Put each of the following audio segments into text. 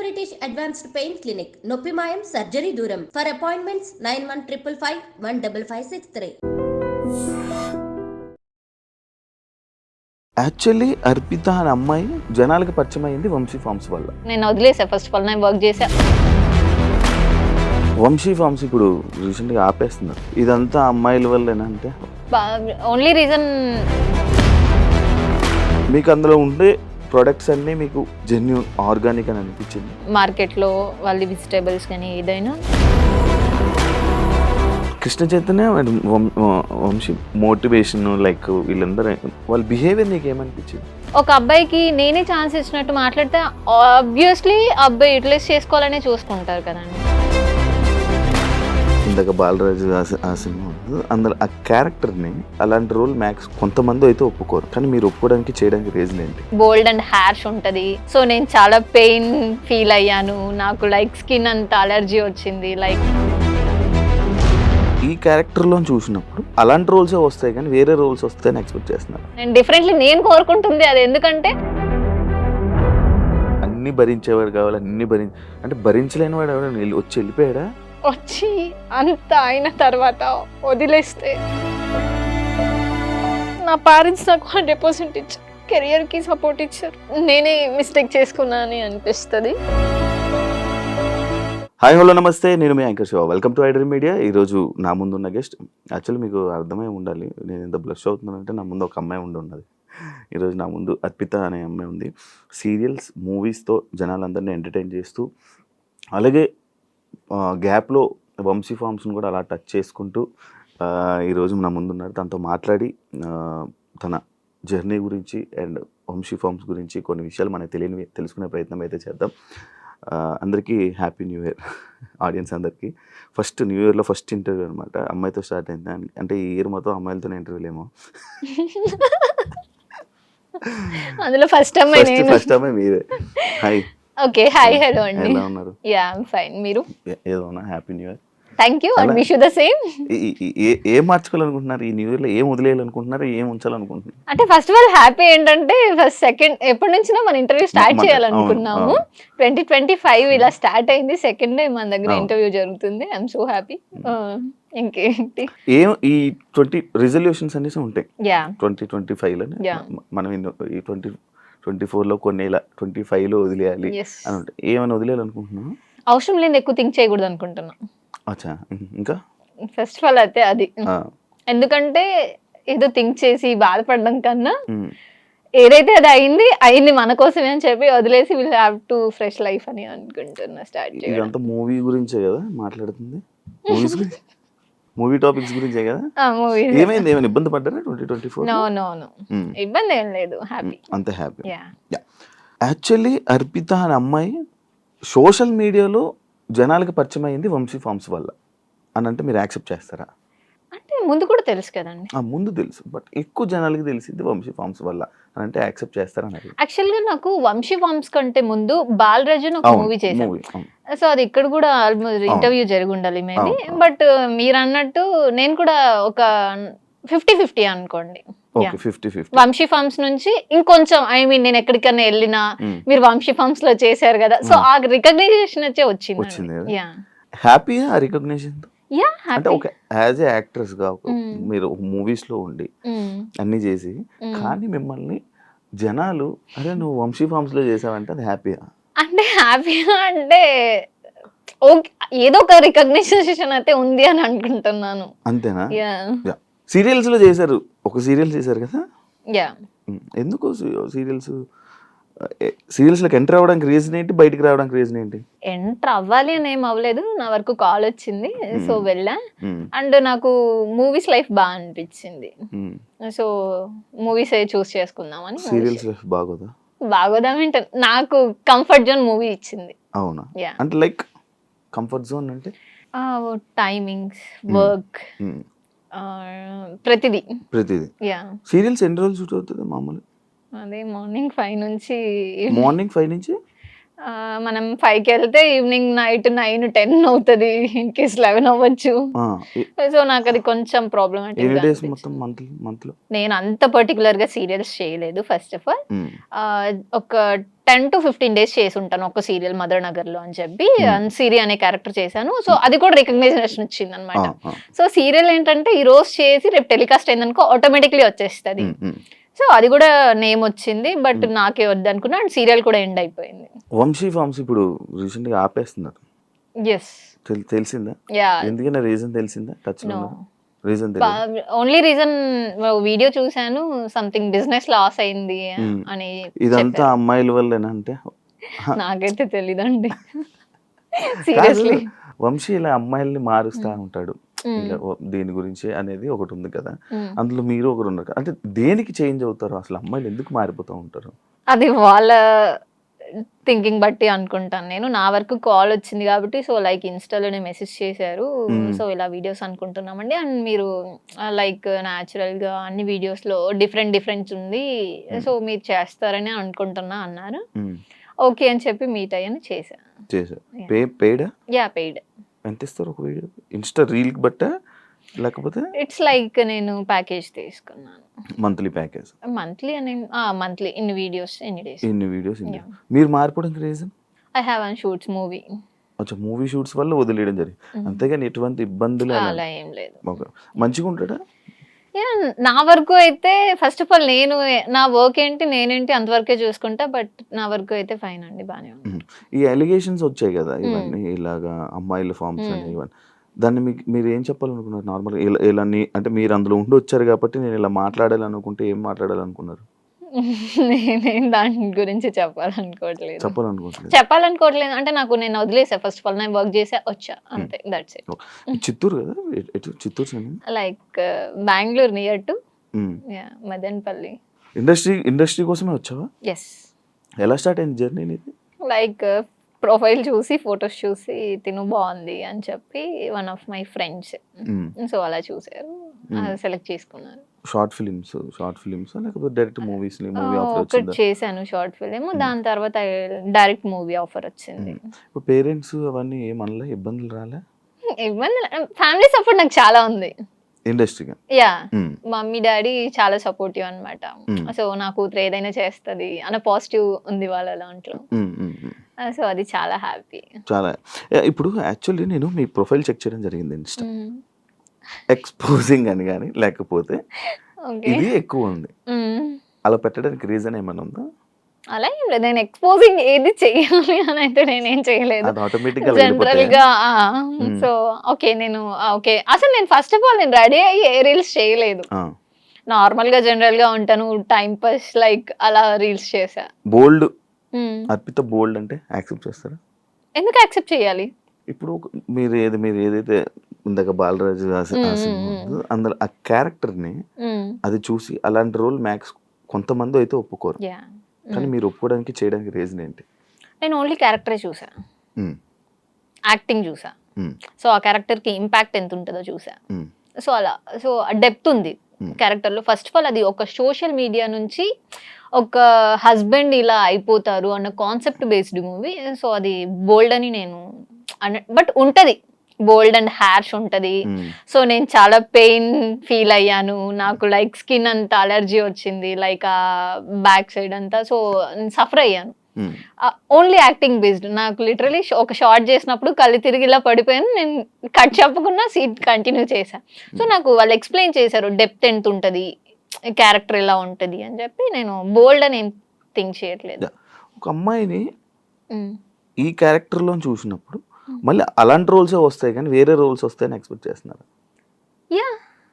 British advanced pain clinic నొప్పి మాయం surgery దూరం ఫర్ అపాయింట్మెంట్స్ 9155515563. యాక్చువల్లీ అర్పిత అనే అమ్మాయి జనాలకు పరిచయం అయింది వంశీ ఫార్మ్స్ వల్ల. నేను వదిలేసా ఫస్ట్ ఆఫ్ ఆల్, నేను వర్క్ చేసా. వంశీ ఫార్మ్స్ ఇప్పుడు రీసెంట్గా ఆపేస్తున్నారు. ఇదంతా అమ్మాయిల వల్లేనా? అంటే ఓన్లీ రీజన్ మీకు అందులో ఉండే ప్రొడక్ట్స్ అన్నీ మీకు జెన్యూన్ ఆర్గానిక్ అని అనిపించింది? మార్కెట్లో వాళ్ళ వెజిటేబుల్స్ కానీ ఏదైనా Krishna Chaitanya and Vamsi motivation like వీళ్ళందరూ వాళ్ళ బిహేవియర్ నీకు ఏమనిపించింది? ఒక అబ్బాయికి నేనే ఛాన్స్ ఇచ్చినట్టు మాట్లాడితే ఆబ్వియస్లీ అబ్బాయి యూటిలైజ్ చేసుకోవాలనే చూసుకుంటారు కదండి. ఇందాక బాలరాజు ఆ సినిమా అందులో ఆ క్యారెక్టర్ని అలాంటి రోల్ మ్యాక్స్ కొంతమంది అయితే ఒప్పుకోరు, కానీ మీరు ఒప్పుకోవడానికి చేయడానికి రీజన్ ఏంటి? బోల్డ్ అండ్ హ్యార్ష్ ఉంటుంది. సో నేను చాలా పెయిన్ ఫీల్ అయ్యాను, నాకు లైక్ స్కిన్ అంత అలర్జీ వచ్చింది. లైక్ ఈ క్యారెక్టర్లో చూసినప్పుడు అలాంటి రోల్సే వస్తాయి కానీ వేరే రోల్స్ వస్తాయని ఎక్స్పెక్ట్ చేస్తున్నారు. నేను డిఫరెంట్లీ నేను కోరుకుంటుంది అది. ఎందుకంటే అన్ని భరించేవాడు కావాలి, అన్ని అంటే భరించలేని వాడు ఎవరైనా వచ్చి వెళ్ళిపోయాడా? వచ్చి అంత అయిన తర్వాత వదిలేస్తే నా పేరెంట్స్ నాకు 100% ఇచ్చారు, కెరియర్కి సపోర్ట్ ఇచ్చారు. నేనే మిస్టేక్ చేసుకున్నా అని అనిపిస్తుంది. హాయ్ హలో నమస్తే, నేను మీ anchor Shiva. Welcome to iDream media. ఈరోజు నా ముందు ఉన్న గెస్ట్ యాక్చువల్లీ మీకు అర్థమై ఉండాలి నేను ఎంత బ్లష్ అవుతున్నానంటే నా ముందు ఒక అమ్మాయి ఉన్నది. ఈరోజు నా ముందు అర్పిత అనే అమ్మాయి ఉంది. సీరియల్స్ మూవీస్తో జనాలందరినీ ఎంటర్టైన్ చేస్తూ అలాగే గ్యాప్లో వంశీ ఫార్మ్స్ని కూడా అలా టచ్ చేసుకుంటూ ఈరోజు నా ముందున్నారు. తనతో మాట్లాడి తన జర్నీ గురించి అండ్ వంశీ ఫార్మ్స్ గురించి కొన్ని విషయాలు మనకు తెలియనివి తెలుసుకునే ప్రయత్నం అయితే చేద్దాం. అందరికీ హ్యాపీ న్యూ ఇయర్ ఆడియన్స్ అందరికీ. ఫస్ట్ న్యూ ఇయర్లో ఫస్ట్ ఇంటర్వ్యూ అనమాట, అమ్మాయితో స్టార్ట్ అయింది. అంటే ఈ ఇయర్ మొత్తం అమ్మాయిలతోనే ఇంటర్వ్యూలు ఏమో. అందులో ఫస్ట్ అమ్మాయి మీరే. హాయ్. ఓకే, హాయ్ హలో అండి. ఎలా ఉన్నారు? Yeah I'm fine. మీరు? ఏదో happy new year. Thank you and wish you the same. ఏం మార్చుకోవాలనుకుంటున్నారు ఈ న్యూ ఇయర్లో? ఏం వదిలేయాలనుకుంటున్నారు? ఏం ఉంచాలనుకుంటున్నారు? అంటే ఫస్ట్ ఆఫ్ ఆల్ హ్యాపీ ఏంటంటే ఫస్ట్ సెకండ్ ఎప్పటి నుంచినా మన ఇంటర్వ్యూ స్టార్ట్ చేయాలనుకున్నాము. 2025 ఇలా స్టార్ట్ అయింది. సెకండ్ డే మన దగ్గర ఇంటర్వ్యూ జరుగుతుంది. I'm so happy. ఇంకేంటి ఈ 20 రిజల్యూషన్స్ అనేసి ఉంటాయి 2025లో. మనం ఈ 2024లో కొన్ని ఇలా 25లో వదిలేయాలి అని ఉంటాయి. ఏమైనా వదిలేయాలనుకుంటున్నాను? అవసరం లేని ఎక్కువ థింక్ చేయకూడదు అనుకుంటున్నా. అచ్చా, ఇంకా ఫస్ట్ ఆఫ్ ఆల్ అయితే అది. ఎందుకంటే ఏదో థింక్ చేసి బాధపడడం కన్నా ఏదైతే అది అయింది మన కోసమే అని చెప్పి వదిలేసి will have to fresh life అని అనుకుంటున్నా. స్టార్ట్ చేయాలి. ఇదంతా మూవీ గురించే కదా మాట్లాడుతుంది, మూవీస్ గురించి, మూవీ టాపిక్స్ గురించే కదా. ఏమైంది, ఏమైనా ఇబ్బంది పడ్డారా 2024? నో ఇబ్బంది ఏం లేదు, హ్యాపీ, అంత హ్యాపీ. యాక్చువల్లీ అర్పిత అనే అమ్మాయి సోషల్ మీడియాలో జనాలకు పరిచయం అయింది వంశీ ఫార్మ్స్ వల్ల అని అంటే మీరు యాక్సెప్ట్ చేస్తారా? అంటే ముందు కూడా తెలుసు కదండి. ముందు తెలుసు, బట్ ఎక్కువ జనాలకి తెలిసింది వంశీ ఫార్మ్స్ వల్ల అని అంటే యాక్సెప్ట్ చేస్తారా? యాక్చువల్ గా నాకు వంశీ ఫార్మ్స్ కంటే ముందు బాలరాజు ఒక మూవీ చేశాను. సో అది ఇక్కడ కూడా ఆల్మోస్ట్ ఇంటర్వ్యూ జరిగి ఉండాలి మేబీ. బట్ మీరు అన్నట్టు నేను కూడా ఒక 50-50 అనుకోండి. వంశీ ఫార్మ్స్ నుంచి ఇంకొంచెం నేను ఎక్కడికైనా వెళ్ళినా మీరు వంశీ ఫార్మ్స్ లో చేశారు కదా, సో ఆ రికగ్నైజేషన్ వచ్చే వచ్చింది. హ్యాపీ ఆ రికగ్నిషన్. అంటే ఒక యాజ్ ఏ యాక్ట్రెస్ గా మీరు మూవీస్ లో ఉండి అన్ని చేసి కానీ మిమ్మల్ని జనాలు అరే నువ్వు వంశీ ఫార్మ్స్ లో చేసావంటే అది హ్యాపీయా? అంటే హ్యాపీగా అంటే ఏదో ఒక రికగ్నైజేషన్ అయితే ఉంది అని అనుకుంటున్నాను. అంతేనా? సీరియల్స్ లో చేశారు, ఒక సీరియల్ చేశారు కదా. ఎందుకు సీరియల్స్ లోకి ఎంటర్ అవ్వడానికి రీజన్ ఏంటి, బయటికి రావడానికి రీజన్ ఏంటి? ఎంటర్ అవ్వాలి అని ఏం అవ్వలేదు, నా వరకు కాల్ వచ్చింది సో వెళ్ళా. అండ్ నాకు మూవీస్ లైఫ్ బాగా అనిపించింది, సో మూవీస్ చూస్ చేసుకుందామని. సీరియల్స్ లైఫ్ బాగోదామంటే నాకు కంఫర్ట్ జోన్ మూవీ ఇచ్చింది. అవునా? అంటే లైక్ కంఫర్ట్ జోన్ అంటే టైమింగ్స్, వర్క్, ప్రతిదీ. సీరియల్స్ ఎన్ని రోజులు షూట్ అవుతుంది మామూలు? అదే మార్నింగ్ 5 నుంచి మనం 5కి వెళ్తే ఈవినింగ్ నైట్ 9-10 అవుతుంది, ఇన్ కేస్ 11 అవ్వచ్చు. సో నాకు అది కొంచెం ప్రాబ్లమాటిక్. నేను అంత పర్టికులర్ గా సీరియల్స్ చేయలేదు. ఫస్ట్ ఆఫ్ ఆల్ ఒక 10 to 15 డేస్ చేసి ఉంటాను ఒక సీరియల్ మదర్ నగర్ లో అని చెప్పి సిరి అనే క్యారెక్టర్ చేశాను. సో అది కూడా రికగ్నైజేషన్ వచ్చింది అనమాట. సో సీరియల్ ఏంటంటే ఈ రోజు చేసి రేపు టెలికాస్ట్ అయిందనుకో ఆటోమేటిక్లీ వచ్చేస్తుంది. సో అది కూడా నేమ్ వచ్చింది, బట్ నాకే వద్దనుకున్నా అండ్ సీరియల్ కూడా ఎండ్ అయిపోయింది. వంశీ ఫార్మ్స్ ఇప్పుడు రీసెంట్ గా ఆపేస్తున్నారు. ఎస్, తెలిసిందా? యా. ఎందుకన్నా రీజన్ తెలిసిందా? Touch no, reason only reason video చూసాను, సంథింగ్ బిజినెస్ లాస్ అయింది అని. ఇదంతా అమ్మాయిల వల్లేనా అంటే? నాకైతే తెలీదండి సీరియస్లీ. వంశీ ఇలా అమ్మాయిల్ని మారుస్తా ఉంటాడు ఇలా దీని గురించి అనేది ఒకటి ఉంది కదా, అందులో మీరు ఒకరు ఉన్నారు కదా. అంటే దేనికి చేంజ్ అవుతారు అసలు? అమ్మాయిలు ఎందుకు మారిపోతూ ఉంటారు? అది వాళ్ళ థింకింగ్ బట్టి అనుకుంటాను నేను. నా వరకు కాల్ వచ్చింది కాబట్టి, సో లైక్ ఇన్స్టాలోనే మెసేజ్ చేశారు, సో ఇలా వీడియోస్ అనుకుంటున్నామండి అండ్ మీరు లైక్ న్యాచురల్ గా అన్ని వీడియోస్ లో డిఫరెంట్ ఉంది, సో మీరు చేస్తారని అనుకుంటున్నా అన్నారు. ఓకే అని చెప్పి మీట్ అయ్యాను, చేశాను. పెయిడా? Yeah, paid. ఎంత ఇస్తారు ఒక వీడియో? ఇన్స్టా రీల్ బట్ట లేకపోతే? ఇట్స్ లైక్ నేను ప్యాకేజ్ తీసుకున్నాను, మంత్లీ ప్యాకేజ్. మంత్లీ అని మంత్లీ ఇన్ని వీడియోస్ ఎన్ని డేస్. ఇన్ని వీడియోస్. మీరు మారిపోవడానికి reason? I have one shoots movie. అచ్చా, మూవీ షూట్స్ వల్ల వదిలేయడం జరిగింది, అంతేగాని ఎటువంటి ఇబ్బందులు అలా ఏం లేదు. ఓకే, మంచిగా ఉంటాడా? నా వరకు అయితే ఫస్ట్ ఆఫ్ ఆల్ నేను నా వర్క్ ఏంటి నేనేంటి అంతవరకే చూసుకుంటా, బట్ నా వరకు అయితే ఫైన్ అండి, బానే ఉంది. ఈ అలిగేషన్స్ వచ్చాయి కదా ఇవన్నీ, ఇలాగా అమ్మాయిల ఫార్మ్స్ అని ఇవన్నీ, దాన్ని మీరు ఏం చెప్పాలనుకున్నారు నార్మల్గా? ఇలా అంటే మీరు అందులో ఉండి వచ్చారు కాబట్టి నేను ఇలా మాట్లాడాలనుకుంటే ఏం మాట్లాడాలనుకున్నారు? నేనేం దాని గురించి చెప్పాలనుకోవట్లేదు అంటే నాకు నేను వదిలేసా. ఫస్ట్ ఆఫ్ ఆల్ నేను వర్క్ చేసా వచ్చా, అంతే, దట్స్ ఇట్. చిత్తూరు కదా? Chittoor like Bengaluru near to Madanapalle. Industry కోసమే వచ్చావా? ఎస్. ఎలా స్టార్ట్ అయింది జర్నీ ఇది? లైక్ ప్రొఫైల్ చూసి ఫొటోస్ చూసి తిను బాగుంది అని చెప్పి one of my friends, so అలా చూసారు, సెలెక్ట్ చేసుకున్నారు. షార్ట్ ఫిలిమ్స్ లేకపోతే డైరెక్ట్ మూవీస్? మూవీ ఆఫర్ ఒకటి వచ్చిందా? చేశాను షార్ట్ ఫిలిం, దాని తర్వాత డైరెక్ట్ మూవీ ఆఫర్ వచ్చింది. ఇప్పుడు పేరెంట్స్ అవన్నీ ఏమనలే, ఇబ్బందులు రాలే? ఫ్యామిలీ సపోర్ట్ నాకు చాలా ఉంది ఇండస్ట్రీగా. యా, మమ్మీ డాడీ చాలా సపోర్టివ్ అన్నమాట. సో నా కూతురు ఏదైనా చేస్తుంది అన్న పాజిటివ్ ఉంది వాళ్ళ దాంట్లో, సో అది చాలా హ్యాపీ. చాలా. ఇప్పుడు యాక్చువల్లీ నేను మీ ప్రొఫైల్ చెక్ చేయడం జరిగింది ఇన్స్టా, ఎక్స్పోజింగ్ అని కానీ లేకపోతే ఇది ఎక్కువ ఉంది, అలా పెట్టడానికి రీజన్ ఏమైనా ఉందా? అలా ఏం లేదు, నేను ఎక్స్పోజింగ్ ఏది చెయ్యాలి అని అయితే నేనేం చేయలేదు జనరల్ గా. సో ఓకే నేను ఓకే అసలు నేను ఫస్ట్ ఆఫ్ ఆల్ నేను రెడీ అయ్యి ఏ రీల్స్ చేయలేదు, నార్మల్ గా జనరల్ గా ఉంటాను, టైం పాస్ లైక్ అలా రీల్స్ చేసా. బోల్డ్ అర్పిత బోల్డ్ అంటే యాక్సెప్ట్ చేస్తారా? ఎందుకు యాక్సెప్ట్ చేయాలి? ఇప్పుడు మీరు ఏదైతే ఇందాక బాలరాజు అందులో ఆ క్యారెక్టర్ ని అది చూసి అలాంటి రోల్ మ్యాక్స్ కొంతమంది అయితే ఒప్పుకోరు, కానీ మీరు ఒప్పుకోవడానికి చేయడానికి రీజన్ ఏంటి? నేను ఓన్లీ క్యారెక్టరే చూసా, యాక్టింగ్ చూసా, సో ఆ క్యారెక్టర్ కి ఇంపాక్ట్ ఎంత ఉంటుందో చూసా, సో అలా సో డెప్త్ ఉంది క్యారెక్టర్ లో. ఫస్ట్ ఆఫ్ ఆల్ అది ఒక సోషల్ మీడియా నుంచి ఒక హస్బెండ్ ఇలా అయిపోతారు అన్న కాన్సెప్ట్ బేస్డ్ మూవీ, సో అది బోల్డ్ అని నేను బట్ ఉంటది బోల్డ్ అండ్ హ్యార్ష్ ఉంటది. సో నేను చాలా పెయిన్ ఫీల్ అయ్యాను, నాకు లైక్ స్కిన్ అంతా అలర్జీ వచ్చింది, లైక్ ఆ బ్యాక్ సైడ్ అంతా, సో సఫర్ అయ్యాను. Only acting based. నాకు లిటరలీ ఒక షార్ట్ చేసినప్పుడు కళ్ళు తిరిగి ఇలా పడిపోయాను, నేను కట్ చెప్పకుండా సీట్ కంటిన్యూ చేశాను. సో నాకు వాళ్ళు ఎక్స్ప్లెయిన్ చేశారు డెప్త్ ఎంత ఉంటది, క్యారెక్టర్ ఎలా ఉంటది అని చెప్పి, నేను బోల్డ్ అని ఏం థింక్ చేయట్లేదు. ఒక అమ్మాయిని ఈ క్యారెక్టర్ లో చూసినప్పుడు మళ్ళీ అలాంటి రోల్సే వస్తాయి కానీ వేరే రోల్స్ వస్తాయని ఎక్స్పెక్ట్ చేస్తున్నారు?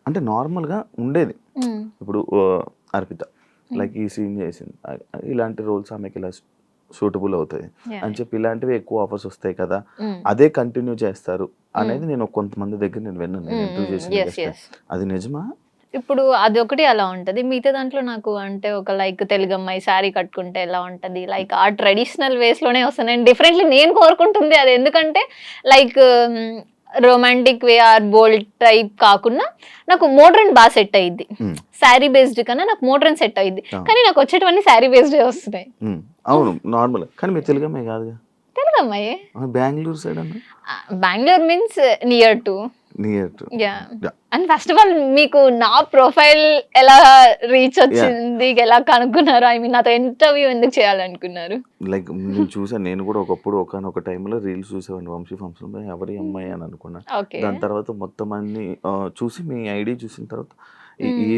అంటే నార్మల్ గా ఉండేది ఇప్పుడు అర్పిత లైక్ ఈ సీన్ చేసింది, ఇలాంటి రోల్స్ ఆమెకి ఇలా సూటబుల్ అవుతాయి అని చెప్పి ఇలాంటివి ఎక్కువ ఆఫర్స్ వస్తాయి కదా, అదే కంటిన్యూ చేస్తారు అనేది నేను కొంతమంది దగ్గర నేను విన్నాను, ఇంటర్వ్యూ చేసిన. అది నిజమా? ఇప్పుడు అది ఒకటి అలా ఉంటది, మిగతా దాంట్లో నాకు అంటే ఒక లైక్ తెలుగు అమ్మాయి శారీ కట్టుకుంటే ఎలా ఉంటది, లైక్ ఆ ట్రెడిషనల్ వేస్ లోనే వస్తాను నేను. డిఫరెంట్లీ నేను కోరుకుంటుంది అది, ఎందుకంటే like romantic way or bold type కాకుండా నాకు మోడ్రన్ బాగా సెట్ అయ్యిద్ది. శారీ బేస్డ్ కన్నా నాకు మోడ్రన్ సెట్ అయ్యిద్ది, కానీ నాకు వచ్చేటవన్నీ శారీ బేస్డ్ వస్తున్నాయి. అవును నార్మల్, కానీ మీరు తెలుగు అమ్మాయి కాదు. తెలుగు అమ్మాయి బెంగళూరు సైడ్ అన్న, Bengaluru means near to near to yeah and first of all మీకు నా ప్రొఫైల్ ఎలా రీచ్ వచ్చింది, ఎలా కనుక్కున్నారు, ఐ మీన్ నాతో ఇంటర్వ్యూ ఎందుకు చేయాలనుకున్నారు? లైక్ నేను చూసాను, నేను కూడా ఒకప్పుడు ఒక టైంలో రీల్స్ చూసేవాడిని వంశీ ఫంక్షన్, ఎవరి అమ్మాయి అని అనుకున్నా. ఓకే. దాని తర్వాత మొత్తం అన్ని చూసి మీ ఐడి చూసిన తర్వాత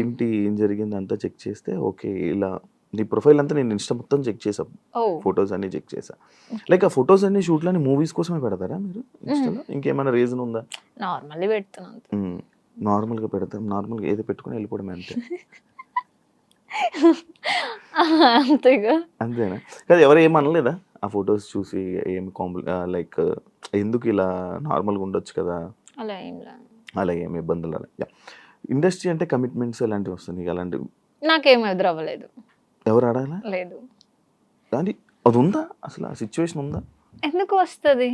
ఏంటి ఏం జరిగింది అంతా చెక్ చేస్తే ఓకే ఇలా నీ ప్రొఫైల్ అంతా నేను ఇన్స్టా మొత్తం చెక్ చేసా, ఫొటోస్ అన్ని చెక్ చేసా. లైక్ ఆ ఫొటోస్ అన్ని షూట్లని మూవీస్ కోసమే పెడతారా మీరు ఇన్స్టాలో? ఇంకేమైనా రీజన్ ఉందా? నార్మల్లీ పెడుతున్నాను. నార్మల్గా పెడతాం, నార్మల్గా ఏదో పెట్టుకుని వెళ్ళిపోవడమే అంతే. అంతేగా. అంతేనా? కాదు ఎవరు ఏమనలేదా ఆ ఫొటోస్ చూసి? ఏమి లైక్ ఎందుకు ఇలా నార్మల్గా ఉండొచ్చు కదా, అలా ఏం లేదు. అలా ఏమి ఇబ్బందులు అలా? ఇండస్ట్రీ అంటే కమిట్మెంట్స్ ఎలాంటివి వస్తుంది? అలాంటివి నాకేం ఎదురవ్వలేదు. ఎవరు అడగలా? లేదు. అది అది ఉందా అసలు? ఆ సిచ్యువేషన్ ఉందా? ఎందుకు వస్తుంది?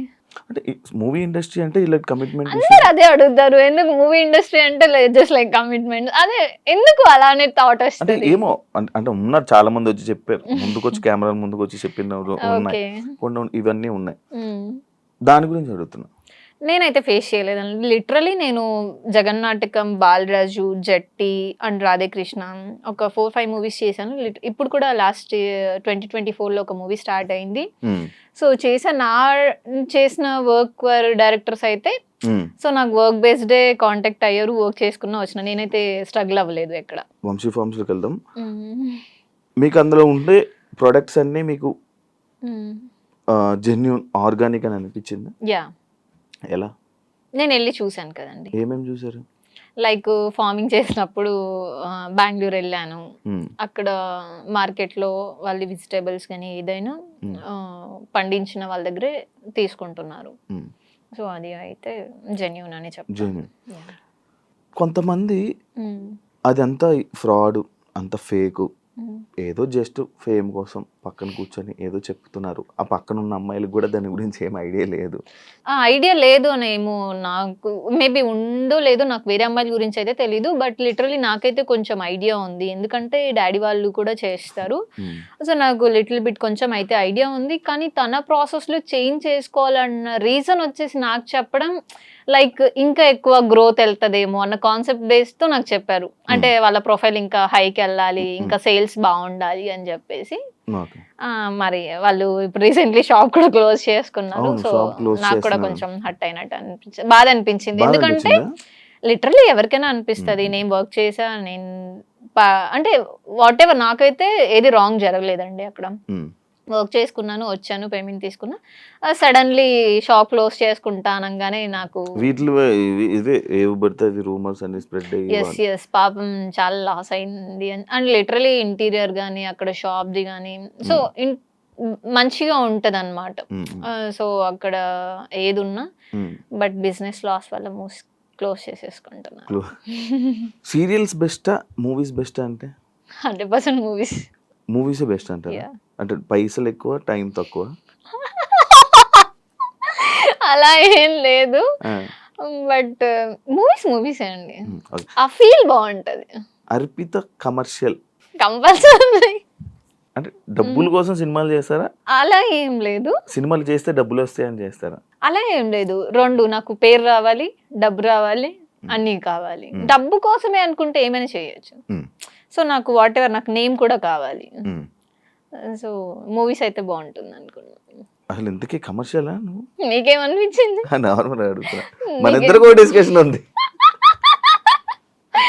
అంటే మూవీ ఇండస్ట్రీ అంటే ఇలా కమిట్మెంట్ అందరు అదే అడుగుతారు, ఎందుకు మూవీ ఇండస్ట్రీ అంటే జస్ట్ లైక్ కమిట్మెంట్, అదే ఎందుకు అలానే థాట్ అంటే వస్తుంది? ఏమో అంటే ఉన్నారు చాలా మంది వచ్చి చెప్పారు, ముందుకు వచ్చి కెమెరా ముందుకు వచ్చి చెప్పినవి ఉన్నాయి, కొన్ని ఇవన్నీ ఉన్నాయి. దాని గురించి అడుగుతున్నా. నేనైతే ఫేస్ చేయలేదండి. లిటరలీ నేను జగన్నాటకం, బాలరాజు, జట్టి అండ్ రాధేకృష్ణ ఒక 4-5 మూవీస్ చేశాను. ఇప్పుడు కూడా లాస్ట్ 2024లో ఒక మూవీ స్టార్ట్ అయింది. సో చేసిన వర్క్ డైరెక్టర్స్ అయితే సో నాకు వర్క్ బేస్డే కాంటాక్ట్ అయ్యారు, వర్క్ చేసుకున్నా వచ్చిన. నేనైతే స్ట్రగుల్ అవ్వలేదు ఎక్కడ. వంశీ ఫార్మ్స్లోకి వెళ్దాం. మీకు అందులో ఉండే ప్రొడక్ట్స్ అన్నీ మీకు జెన్యూన్ ఆర్గానిక్ అని అనిపించింది? యా. ఎలా? నేను వెళ్ళి చూశాను కదండి. ఏమేమి చూసారు? లైక్ ఫార్మింగ్ చేసినప్పుడు బెంగళూరు వెళ్ళాను. అక్కడ మార్కెట్లో వాళ్ళ వెజిటేబుల్స్ కానీ ఏదైనా పండించిన వాళ్ళ దగ్గరే తీసుకుంటున్నారు. సో అది అయితే జెన్యూన్ అని చెప్తాను. కొంతమంది అది అంతా ఫ్రాడ్, అంత ఫేక్, ఏదో జస్ట్ ఫేమ్ కోసం పక్కన కూర్చొని ఏదో చెప్తున్నారు. ఆ పక్కన ఉన్న అమ్మాయిలకు కూడా దాని గురించి ఏం ఐడియా లేదు. ఐడియా లేదు అనేమో, నాకు మేబీ ఉందో లేదో, నాకు వేరే అమ్మాయిల గురించి అయితే తెలీదు. బట్ లిటరలీ నాకైతే కొంచెం ఐడియా ఉంది, ఎందుకంటే డాడీ వాళ్ళు కూడా చేస్తారు. సో నాకు లిటిల్ బిట్ కొంచెం అయితే ఐడియా ఉంది. కానీ తన ప్రాసెస్లో చేంజ్ చేసుకోవాలన్న రీజన్ వచ్చేసి నాకు చెప్పడం లైక్ ఇంకా ఎక్కువ గ్రోత్ వెళ్తదేమో అన్న కాన్సెప్ట్ బేస్తో నాకు చెప్పారు. అంటే వాళ్ళ ప్రొఫైల్ ఇంకా హైకి వెళ్ళాలి, ఇంకా సేల్స్ బాగుండాలి అని చెప్పేసి. మరి వాళ్ళు ఇప్పుడు రీసెంట్లీ షాప్ కూడా క్లోజ్ చేసుకున్నారు. సో నాకు కూడా కొంచెం హర్ట్ అయినట్టు అనిపించింది, బాధ అనిపించింది. ఎందుకంటే లిటరలీ ఎవరికైనా అనిపిస్తుంది, నేను వర్క్ చేసా, నేను అంటే వాట్ ఎవర్, నాకైతే ఏది రాంగ్ జరగలేదండి. అక్కడ వర్క్ చేసుకున్నాను, వచ్చాను, పేమెంట్ తీసుకున్నా. సడన్లీ షాప్ క్లోజ్ చేసుకుంటా అనగానే నాకు ఎస్ పాపం చాలా లాస్ అయింది. అండ్ లిటరలీ ఇంటీరియర్ కానీ అక్కడ షాప్ది కానీ సో మంచిగా ఉంటది అనమాట. సో అక్కడ ఏది ఉన్నా బట్ బిజినెస్ లాస్ వల్ల క్లోజ్ చేసేసుకుంటున్నాను. సీరియల్స్ బెస్టా మూవీస్ బెస్టా? అంటే 100% మూవీస్ బెస్ట్ అంటారు. అంటే పైసలు ఎక్కువ, టైం తక్కువ? అలా ఏం లేదు, బట్ మూవీస్ అండి. ఆ ఫీల్ బాగుంటది. Arpita commercial compulsory. అంటే డబ్బుల కోసం సినిమాలు చేస్తారా? అలా ఏం లేదు. సినిమాలు చేస్తే డబ్బులు వస్తాయని చేస్తారా? అలా ఏం లేదు. రెండు, నాకు పేరు రావాలి, డబ్బు రావాలి, అన్నీ కావాలి. డబ్బు కోసమే అనుకుంటే ఏమైనా చేయొచ్చు. సో నాకు వాట్ ఎవర్, నాకు నేమ్ కూడా కావాలి. సో మూవీస్ అయితే బాగుంటుంది అనుకున్నాను. అసలు ఇంతకీ కమర్షియలా? మీకేమనిపించింది? నార్మల్ అడుగుతున్నా, మన ఇద్దరు కూడా డిస్కషన్ ఉంది.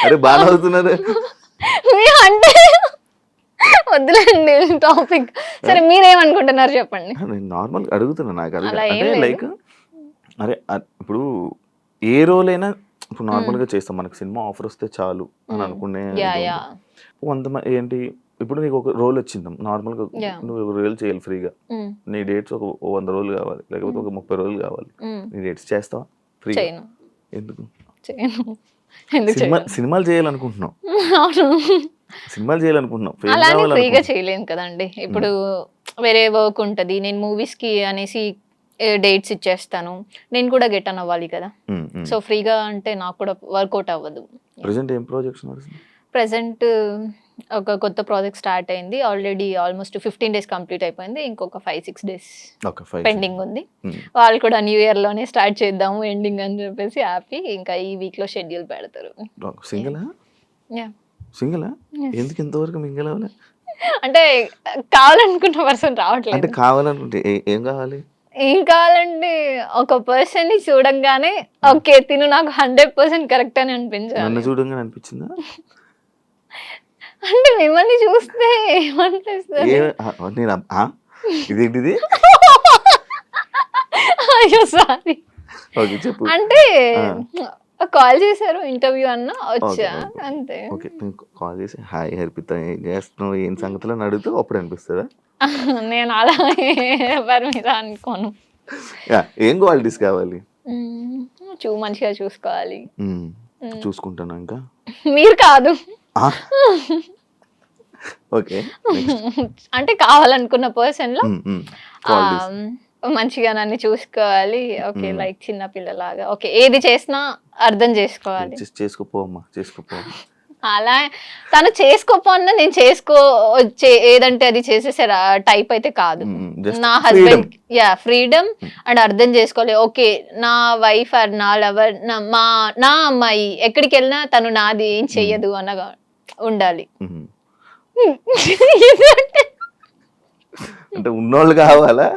అరే బాగా అవుతున్నారు అంటే వద్దులేండి టాపిక్. సరే మీరేమనుకుంటున్నారు చెప్పండి. నేను నార్మల్ అడుగుతున్నా. నాకు అంటే లైక్ అరే ఇప్పుడు ఏ రోల్ అయినా ఇప్పుడు నార్మల్గా చేస్తాం, మనకు సినిమా ఆఫర్ వస్తే చాలు అని అనుకునే కొంతమంది ఏంటి, ఇప్పుడు నీకు ఒక రోల్ వచ్చింది నార్మల్గా, నువ్వు ఒక రోల్ చేయాలి ఫ్రీగా, నీ డేట్స్ ఒక 100 రోజులు కావాలి, లేకపోతే ఒక 30 రోజులు కావాలి, నీ డేట్స్ చేస్తావా ఫ్రీగా? ఎందుకు? సినిమాలు చేయాలనుకుంటున్నావు, సినిమాలు చేయాలనుకుంటున్నావు, ఫ్రీగా చేయలేను కదండి. ఇప్పుడు వేరే వర్క్ ఉంటది, నేను మూవీస్ కి అనేసి డేట్స్ ఇచ్చేస్తాను, నేను కూడా గెట్ అన్ అవ్వాలి కదా. సో ఫ్రీగా అంటే నాకు కూడా వర్కౌట్ అవ్వదు. ప్రెసెంట్ ఏం ప్రాజెక్ట్స్? ప్రెసెంట్ ఒక కొత్త ప్రాజెక్ట్ స్టార్ట్ అయింది. ఆల్రెడీ ఆల్మోస్ట్ 15 డేస్ కంప్లీట్ అయిపోయింది. ఇంకొక 5-6 డేస్ ఓకే 5 పెండింగ్ ఉంది. వాళ్ళు కూడా న్యూ ఇయర్ లోనే స్టార్ట్ చేద్దాము ఎండింగ్ అని చెప్పేసి హ్యాపీ. ఇంకా ఈ వీక్ లో షెడ్యూల్ పెడతారు. సింగిలా Yeah. సింగిలా Yes. ఎందుకు ఇంతవరకు మింగిల్ అవ్వలే? అంటే కావాలనుకున్న పర్సన్ అంటే రావట్లేదు. కావాలనుకుంటే ఏం కావాలి? ఏం కావాలంటే ఒక పర్సన్ ని చూడంగానే ఓకే తిను నాకు 100% కరెక్ట్ అని నన్ను అనిపించాలి. చూడంగానే అనిపించిందా? అంటే మిమ్మల్ని చూస్తే ఏమనిపిస్తుంది? నేను ఇదేంటిది? అయ్యో సారీ. ఓకే చెప్పు. అంటే కాల్ చేశారు ఇంటర్వ్యూ అన్న వచ్చా ఓకే. అంతే. ఓకే నేను కాల్ చేసి హాయ్ హర్పిత ఏం చేస్తున్నావు ఏం సంగతులు అని అడుగుతూ అప్పుడు అనిపిస్తుందా? నేను అలా ఎవరి మీద అనుకోను. ఏం క్వాలిటీస్ కావాలి? మంచిగా చూసుకోవాలి. చూసుకుంటాను ఇంకా. మీరు కాదు. ఓకే అంటే కావాలనుకున్న పర్సన్ లో మంచిగా నన్ను చూసుకోవాలి. ఓకే లైక్ చిన్న పిల్లలాగా ఓకే ఏది చేసినా అర్థం చేసుకోవాలి. చేసుకోపోమ్మా చేసుకోపో. అలా తను చేసుకోపోన్నా నేను ఏదంటే అది చేసేసే టైప్ అయితే కాదు. నా హస్బెండ్ ఫ్రీడమ్ అండ్ అర్థం చేసుకోవాలి. ఓకే నా వైఫ్ ఆర్ నా లవర్ నా అమ్మాయి ఎక్కడికి వెళ్ళినా తను నాది ఏం చెయ్యదు అనగా ఉండాలి. అంటే ఉన్నోళ్ళు కావాలా?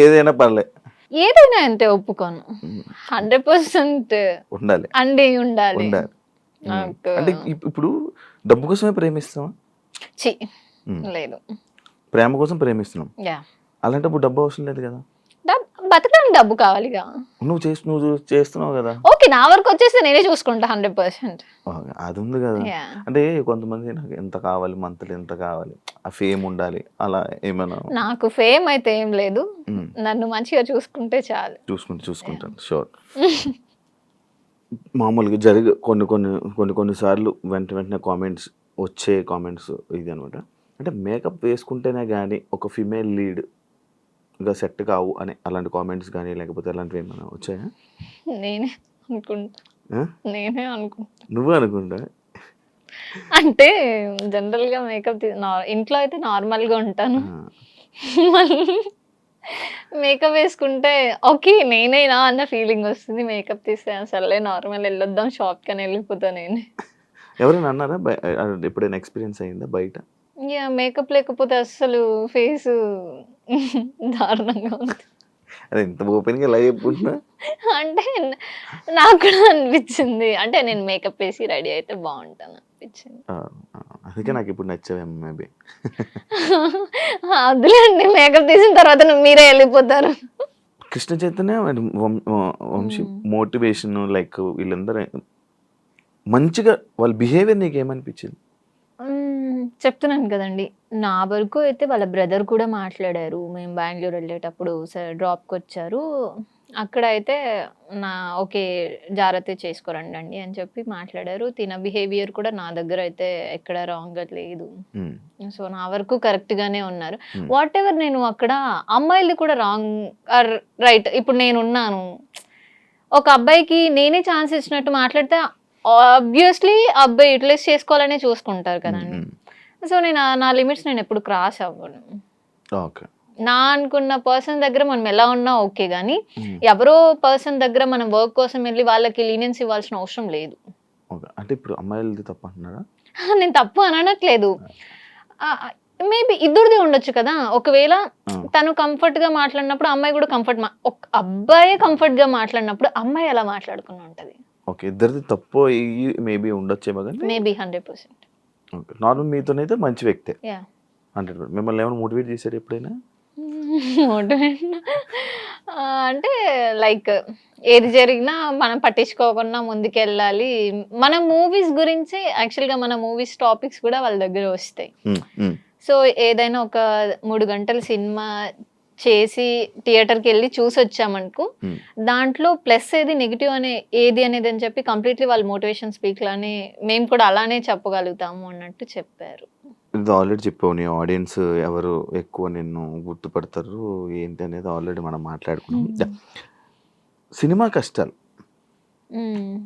ఏదైనా పర్లే. ఏదైనా అంటే ఒప్పుకోను. 100% ఉండాలి అండి ఉండాలి. అంటే ఇప్పుడు డబ్బు కోసమే ప్రేమిస్తావా? లేదు ప్రేమ కోసం ప్రేమిస్తున్నాం. యా అలాంటప్పుడు డబ్బు అవసరం లేదు కదా. బతకడానికి డబ్బు కావాలిగా. నువ్వు చేస్తున్నావు కదా. ఓకే నా వరకు వచ్చేస్తే నేనే చూసుకుంటా 100%. అది ఉంది కదా. అంటే కొంతమంది నాకు ఎంత కావాలి మంత్లీ ఎంత కావాలి ఆ ఫేమ్ ఉండాలి అలా ఏమైనా? నాకు ఫేమ్ అయితే ఏం లేదు. నన్ను మంచిగా చూసుకుంటే చాలు. చూసుకుంటాను షూర్. మామూలుగా కొన్ని సార్లు వెంటనే కామెంట్స్ వచ్చే కామెంట్స్ ఇది అనమాట. అంటే మేకప్ వేసుకుంటేనే కానీ ఒక ఫిమేల్ లీడ్ గా సెట్ కావు అని అలాంటి కామెంట్స్ కానీ లేకపోతే అలాంటివి ఏమైనా వచ్చాయా? నేనే అనుకుంటా. నువ్వు అనుకుంటా? అంటే జనరల్ గా మేకప్ ఇంట్లో అయితే నార్మల్ గా ఉంటాను. మేకప్ వేసుకుంటే ఓకే నేనేనా అన్న ఫీలింగ్ వస్తుంది. మేకప్ తీస్తే అసలే నార్మల్ వెళ్ళొద్దాం షాప్ కని వెళ్ళిపోతా నేను. ఎవరైనా అన్నారా? ఎప్పుడైనా ఎక్స్పీరియన్స్ అయిందా బయట? మేకప్ లేకపోతే అసలు ఫేస్ దారుణంగా ఉంది. అదే ఇంత ఓపెన్ గా ఎలా చెప్పుకుంటున్నా? అంటే నాకు కూడా అనిపించింది. అంటే నేను మేకప్ వేసి రెడీ అయితే బాగుంటాను అనిపించింది. అందుకే నాకు ఇప్పుడు నచ్చావేమో మేబీ. వద్దులేండి మేకప్ తీసిన తర్వాత మీరే వెళ్ళిపోతారు. కృష్ణ చైతన్య వంశీ మోటివేషన్ లైక్ వీళ్ళందరూ మంచిగా వాళ్ళ బిహేవియర్ నీకు ఏమనిపించింది? చెప్తున్నాను కదండి నా వరకు అయితే వాళ్ళ బ్రదర్ కూడా మాట్లాడారు. మేము బెంగళూరు వెళ్ళేటప్పుడు డ్రాప్కి వచ్చారు. అక్కడ అయితే ఓకే జాగ్రత్త చేసుకోరండి అని చెప్పి మాట్లాడారు. తిన బిహేవియర్ కూడా నా దగ్గర అయితే ఎక్కడ రాంగ్ లేదు. సో నా వరకు కరెక్ట్ గానే ఉన్నారు. వాట్ ఎవర్ నేను అక్కడ అమ్మాయిలది కూడా రాంగ్ ఆర్ రైట్. ఇప్పుడు నేనున్నాను ఒక అబ్బాయికి నేనే ఛాన్స్ ఇచ్చినట్టు మాట్లాడితే ఆబ్వియస్లీ అబ్బాయి యూటిలైజ్ చేసుకోవాలనే చూసుకుంటారు కదండి. సో నేను నా లిమిట్స్ నేను ఎప్పుడు క్రాస్ అవ్వను. నా అనుకున్న పర్సన్ దగ్గర మనం ఎలా ఉన్నా ఓకే కానీ ఎవరో పర్సన్ దగ్గర మనం వర్క్ కోసం వెళ్ళి వాళ్ళకి లీనియన్స్ ఇవ్వాల్సిన అవసరం లేదు. అంటే ఇప్పుడు అమ్మాయిలది తప్పు అంటున్నారా? నేను తప్పు అనట్లేదు. మేబీ ఇద్దరిది ఉండొచ్చు కదా. ఒకవేళ తను కంఫర్ట్ గా మాట్లాడినప్పుడు అమ్మాయి కూడా అబ్బాయి కంఫర్ట్ గా మాట్లాడినప్పుడు అమ్మాయి ఎలా మాట్లాడుకుని ఉంటది. ఓకే ఇద్దరిది తప్పు మేబీ ఉండొచ్చేమో కానీ మేబీ 100%. ఓకే నార్మల్ మీతోనైతే మంచి వ్యక్తే 100%. మిమ్మల్ని ఏమైనా మోటివేట్ చేశారు ఎప్పుడైనా? మోటివేట్ అంటే లైక్ ఏది జరిగినా మనం పట్టించుకోకుండా ముందుకెళ్ళాలి. మన మూవీస్ గురించి యాక్చువల్గా మన మూవీస్ టాపిక్స్ కూడా వాళ్ళ దగ్గర వస్తాయి. సో ఏదైనా ఒక 3 గంటల సినిమా చేసి థియేటర్కి వెళ్ళి చూసి వచ్చామనుకో దాంట్లో ప్లస్ ఏది నెగిటివ్ ఏది అనేది అని చెప్పి కంప్లీట్లీ వాళ్ళ మోటివేషన్ స్పీక్ లానే మేము కూడా అలానే చెప్పగలుగుతాము అన్నట్టు చెప్పారు. ఇది ఆల్రెడీ చెప్పావు నీ ఆడియన్స్ ఎవరు ఎక్కువ నిన్ను గుర్తుపడతారు ఏంటి అనేది ఆల్రెడీ మనం మాట్లాడుకున్నాం. సినిమా కష్టాలు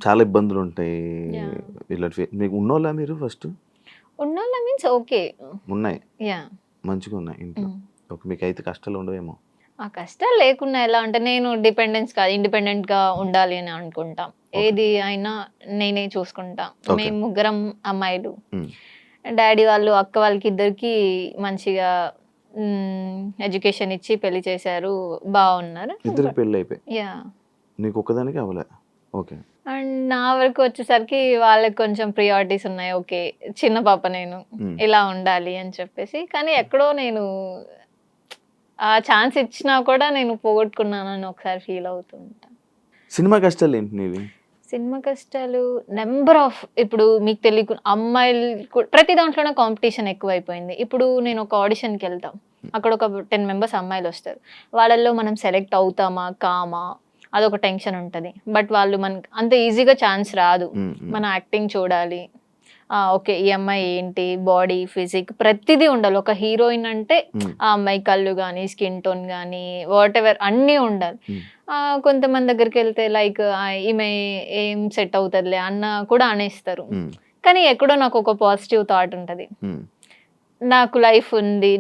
చాలా ఇబ్బందులు ఉంటాయి. ఇలాంటి మీకు ఉన్నోళ్ళా మీరు ఫస్ట్? ఉన్నోళ్ళ మీన్స్ ఓకే. ఉన్నాయి, యా. మంచిగా ఉన్నాయి ఇంట్లో. ఓకే, మీకు అయితే కష్టాలు ఉండవేమో. ఆ కష్టాలు లేకుండా ఎలా అంటే నేను డిపెండెన్స్ కాదు, ఇండిపెండెంట్ గా ఉండాలి అని అనుకుంటాం. ఏది అయినా నేనే చూసుకుంటా. మేము ముగ్గురం అమ్మాయిలు, డాడీ వాళ్ళు అక్క వాళ్ళకి ఇద్దరికి మంచిగా ఎడ్యుకేషన్ ఇచ్చి పెళ్లి చేశారు, బాగున్నారు. ఇద్దరికి పెళ్ళి అయిపోయి యా. నీకు ఒక్కదానికి అవ్వలే. ఓకే. అండ్ నా వరకు వచ్చేసరికి వాళ్ళకి కొంచెం ప్రియారిటీస్ ఉన్నాయి. ఓకే, చిన్న పాప నేను, ఇలా ఉండాలి అని చెప్పేసి. కానీ ఎక్కడో నేను ఆ ఛాన్స్ ఇచ్చినా కూడా నేను పోగొట్టుకున్నానని ఒకసారి ఫీల్ అవుతుంటా. సినిమా కష్టాలు ఏంటి నీవి? సినిమా కష్టాలు నెంబర్ ఆఫ్. ఇప్పుడు మీకు తెలియకు అమ్మాయిలు ప్రతి దాంట్లోనే కాంపిటీషన్ ఎక్కువైపోయింది. ఇప్పుడు నేను ఒక ఆడిషన్కి వెళ్తాం, అక్కడ ఒక 10 మెంబర్స్ అమ్మాయిలు వస్తారు. వాళ్ళల్లో మనం సెలెక్ట్ అవుతామా కామా అదొక టెన్షన్ ఉంటుంది. బట్ వాళ్ళు మనకి అంత ఈజీగా ఛాన్స్ రాదు. మన యాక్టింగ్ చూడాలి, ఓకే ఈ అమ్మాయి ఏంటి, బాడీ ఫిజిక్ ప్రతిదీ ఉండాలి. ఒక హీరోయిన్ అంటే ఆ అమ్మాయి కళ్ళు కానీ, స్కిన్ టోన్ కానీ, వాట్ ఎవర్ అన్నీ ఉండాలి. కొంతమంది దగ్గరికి వెళ్తే లైక్ ఈమె ఏం సెట్ అవుతుందిలే అన్న కూడా అనేస్తారు. కానీ ఎక్కడో నాకు ఒక పాజిటివ్ థాట్ ఉంటుంది, నాకు లైఫ్ ఉంది,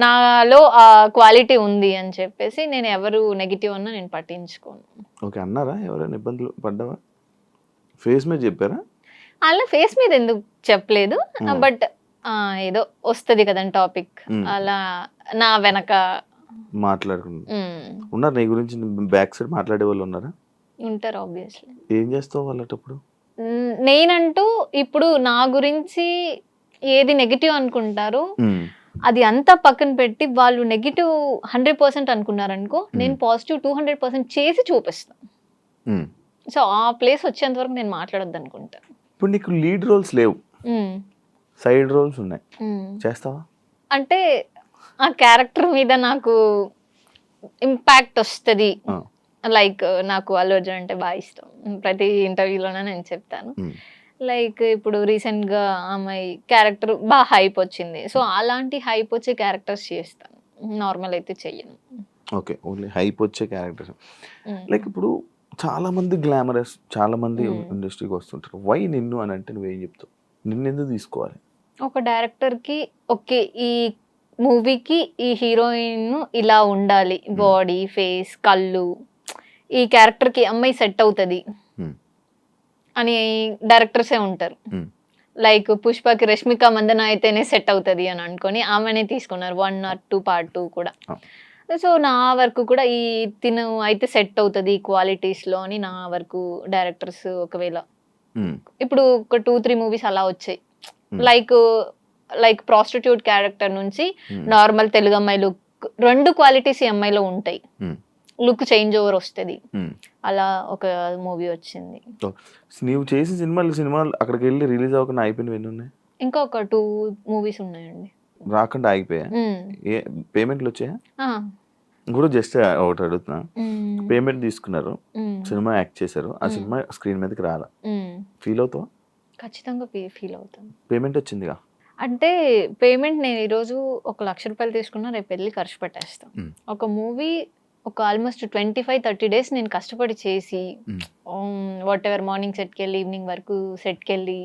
నాలో ఆ క్వాలిటీ ఉంది అని చెప్పేసి నేను ఎవరు నెగిటివ్ అన్నా నేను పట్టించుకోను. ఓకే, అన్నారా ఎవరైనా ఇబ్బందులు పడ్డావా? ఫేస్ మీద చెప్పారా? అలా ఫేస్ మీద ఎందుకు చెప్పలేదు, బట్ ఏదో వస్తుంది కదండి టాపిక్, అలా నా వెనక మాట్లాడుకుంటా ఉన్నారు. నీ గురించి బ్యాక్ సైడ్ మాట్లాడే వాళ్ళు ఉన్నారా? ఉంటారు ఆబ్వియస్లీ. ఏం చేస్తావు వాళ్ళటప్పుడు? నేనంటూ ఇప్పుడు నా గురించి ఏది నెగిటివ్ అనుకుంటారు అది అంతా పక్కన పెట్టి వాళ్ళు నెగిటివ్ 100% అనుకున్నారనుకో, నేను పాజిటివ్ 200% చేసి చూపిస్తాను. సో ఆ ప్లేస్ వచ్చేంత వరకు నేను మాట్లాడొద్దు అనుకుంటా. ఇప్పుడు నీకు లీడ్ రోల్స్ లేవు, సైడ్ రోల్స్ ఉన్నాయి, చేస్తావా? అంటే ఆ క్యారెక్టర్ మీద నాకు ఇంపాక్ట్ వస్తుంది. లైక్ నాకు అల్లు అర్జున్ అంటే బాగా ఇష్టం, ప్రతి ఇంటర్వ్యూలోనే నేను చెప్తాను. లైక్ ఇప్పుడు రీసెంట్ గా అమ్మాయి క్యారెక్టర్ బాగా హైప్ వచ్చింది, సో అలాంటి హైప్ వచ్చే క్యారెక్టర్స్ చేస్తాను, నార్మల్ అయితే చెయ్యను. ఓకే, ఓన్లీ హైప్ వచ్చే క్యారెక్టర్స్. లైక్ ఇప్పుడు చాలా మంది గ్లామరస్, చాలా మంది ఇండస్ట్రీకి వస్తుంటారు. వై నిన్ను అని అంటే నువ్వేం చెప్తావు? నిన్ను ఎందుకు తీసుకోవాలి? ఒక డైరెక్టర్ కి ఓకే ఈ మూవీకి ఈ హీరోయిన్ ఇలా ఉండాలి, బాడీ ఫేస్ కళ్ళు, ఈ క్యారెక్టర్ కి అమ్మాయి సెట్ అవుతుంది అని డైరెక్టర్సే ఉంటారు. లైక్ పుష్పకి రష్మిక మందన అయితేనే సెట్ అవుతుంది అని అనుకొని ఆమెనే తీసుకున్నారు 1 or 2 part 2 కూడా. సో నా వరకు కూడా ఈ తిను అయితే సెట్ అవుతుంది క్వాలిటీస్ లో అని నా వరకు డైరెక్టర్స్ ఒకవేళ ఇప్పుడు ఒక 2-3 మూవీస్ అలా వచ్చాయి. లైక్ ప్రాస్టిట్యూట్ క్యారెక్టర్ నుంచి నార్మల్ తెలుగు అమ్మాయి లుక్, 2 క్వాలిటీస్ ఈ అమ్మాయిలో ఉంటాయి, లుక్ చేంజ్ ఓవర్ వస్తుంది. అలా ఒక మూవీ వచ్చింది. నీవు చేసిన సినిమాలు అక్కడికి వెళ్ళి రిలీజ్ అవ్వకుండా అయిపోయినవి ఎన్ని ఉన్నాయి? ఇంకా ఒక 2 మూవీస్ ఉన్నాయండి, రాకుండా ఆగిపోయా. పేమెంట్లు వచ్చాయా? కూడా జస్ట్ ఒకటి అడుగుతున్నా, పేమెంట్ తీసుకున్నారు, సినిమా యాక్ట్ చేశారు, ఆ సినిమా స్క్రీన్ మీదకి రాలా, ఫీల్ అవుతావా? ఖచ్చితంగా ఫీల్ అవుతాను. పేమెంట్ వచ్చిందిగా అంటే పేమెంట్ నేను ఈరోజు 1 లక్ష రూపాయలు తీసుకున్నా, రేపు వెళ్ళి ఖర్చు పెట్టేస్తాను. ఒక మూవీ ఒక ఆల్మోస్ట్ 25-30 డేస్ నేను కష్టపడి చేసి వాట్ ఎవర్ మార్నింగ్ సెట్కి వెళ్ళి ఈవినింగ్ వరకు సెట్కి వెళ్ళి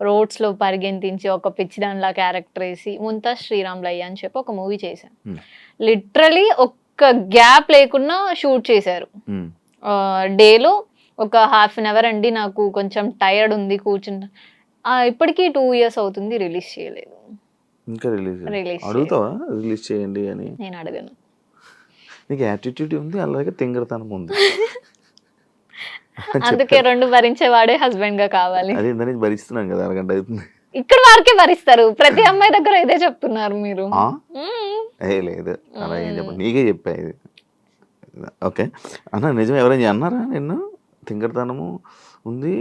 రోడ్స్లో పరిగెంతించి ఒక పిచ్చి దానిలా క్యారెక్టర్ వేసి ముంతాజ్ శ్రీరామ్లయ్య అని చెప్పి ఒక మూవీ చేశాను. లిటరలీ ఒక్క గ్యాప్ లేకుండా షూట్ చేశారు. డేలో ఒక 1/2 hour అండి, నాకు కొంచెం టైర్డ్ ఉంది కూర్చుంటా. ఇప్పటికీ 2 years అవుతుంది, రిలీజ్ చేయలేదు. ఇంకా రిలీజ్ అడుగుతావా? రిలీజ్ చేయండి అని నేను అడగను. నీకు యాటిట్యూడ్ ఉంది, అలాగే తింగరతనం ఉంది. అందుకే 2 భరించేవాడే హస్బెండ్ గా కావాలి. అదే దానికి భరిస్తున్నాం కదా, అరగంట అవుతుంది. ఇక్కడ వారికే భరిస్తారు, ప్రతి అమ్మాయి దగ్గర ఇదే చెప్తున్నారు మీరు. లేదు అలా ఏం చెప్పండి, నీకే చెప్పా ఇది. ఓకే అన్న, నిజం ఎవరైనా అన్నారా నిన్ను తింగరతనము ఉంది,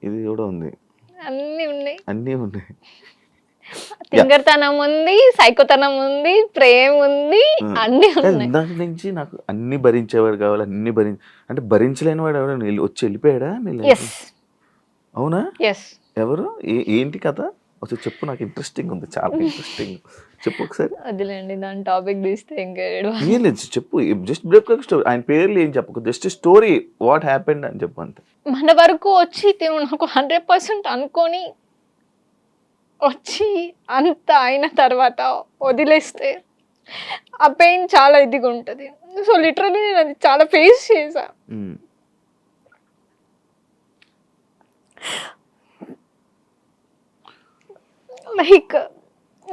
ఇది కూడా ఉంది, అన్నీ ఉన్నాయి, తింగరతనం ఉంది, సైకోతనం ఉంది, ప్రేమ ఉంది, అన్ని ఉన్నాయి. దాని నుంచి నాకు అన్ని భరించేవాడు కావాలి, అన్ని అంటే భరించలేని వాడు ఎవరైనా వచ్చి వెళ్ళిపోయాడా? అవునా? ఎవరు? ఏంటి కథ ఒకసారి చెప్పు, నాకు ఇంట్రెస్టింగ్ ఉంది, చాలా ఇంట్రెస్టింగ్. చెప్పు ఒకసారి. వదిలేండి, దాని టాపిక్ తీస్తే ఇంకా ఏం లేదు, చెప్పు. జస్ట్ బ్రేక్ స్టోరీ, ఆయన పేర్లు ఏం చెప్పకు, జస్ట్ స్టోరీ వాట్ హ్యాపెండ్ అని చెప్పు అంతే. మన వరకు వచ్చి నాకు 100% అనుకొని వచ్చి అంత అయిన తర్వాత వదిలేస్తే ఆ పెయిన్ చాలా ఇదిగా ఉంటుంది. సో లిటరలీ నేను అది చాలా ఫేస్ చేశా. లైక్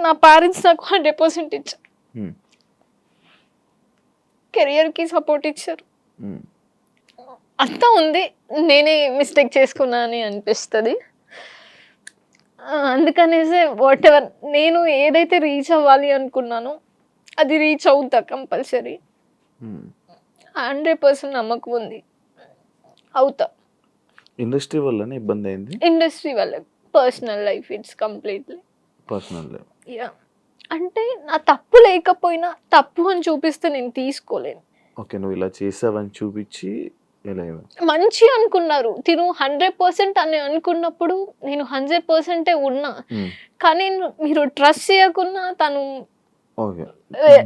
నా పేరెంట్స్ నాకు 100% ఇచ్చారు, కెరియర్కి సపోర్ట్ ఇచ్చారు, అంతా ఉంది. నేనే మిస్టేక్ చేసుకున్నా అని అనిపిస్తుంది. అందుకనేసి వాట్ ఎవర్ నేను ఏదైతే రీచ్ అవ్వాలి అనుకున్నానో అది రీచ్ అవుతా కంపల్సరీ. 100% నమ్మకం ఉంది, అవుతా. ఇండస్ట్రీ వల్లనే ఇబ్బంది అయింది? ఇండస్ట్రీ వల్ల, personal life it's completely personal life. Yeah, అంటే నా తప్పు లేకపోయినా తప్పు అని చూపిస్తే నేను తీసుకోలేను. ఓకే, నువ్వు ఇలా చేసావని చూపించి మంచి అనుకున్నారు తిను 100% అని అనుకున్నప్పుడు నేను 100% ఉన్నా. కానీ మీరు ట్రస్ట్ చేయకున్నా తను